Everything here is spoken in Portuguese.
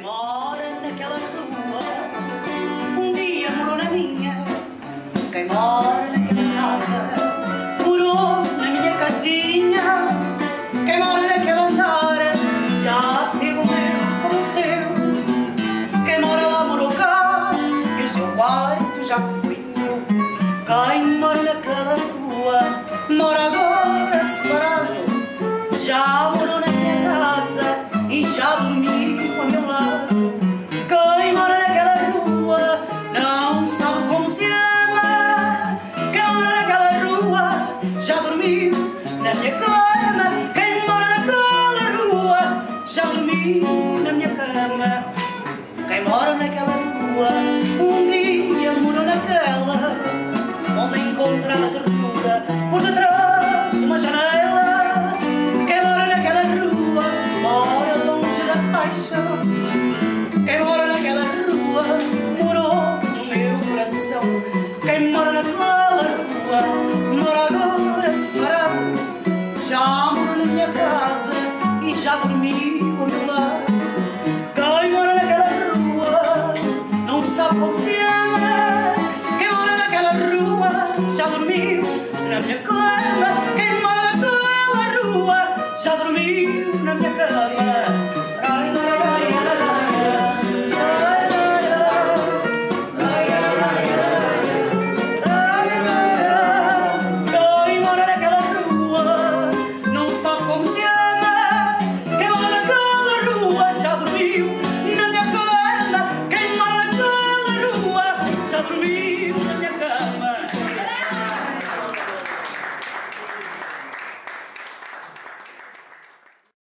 mora naquela rua um dia morou na minha. Quem mora naquela casa morou na minha casinha. Quem mora naquele andar já teve um erro como o seu. Quem mora lá morou cá e o seu quarto já foi meu. Quem mora naquela rua mora agora separado. Já morou na minha casa e já dormiu ao meu lado. Quem mora naquela rua não sabe como se ama. Quem mora naquela rua já dormiu na minha cama. Quem mora naquela rua já dormiu na minha cama. Quem mora naquela rua um dia morou naquela onde encontra a ternura por detrás de uma janela. Quem mora naquela rua morou no meu coração. Quem mora naquela rua mora agora separado. Já morou na minha casa e já dormiu ao meu lado. Quem mora naquela rua não sabe como se ama. Quem mora naquela rua já dormiu na minha cama. Quem mora naquela rua já dormiu na minha cama.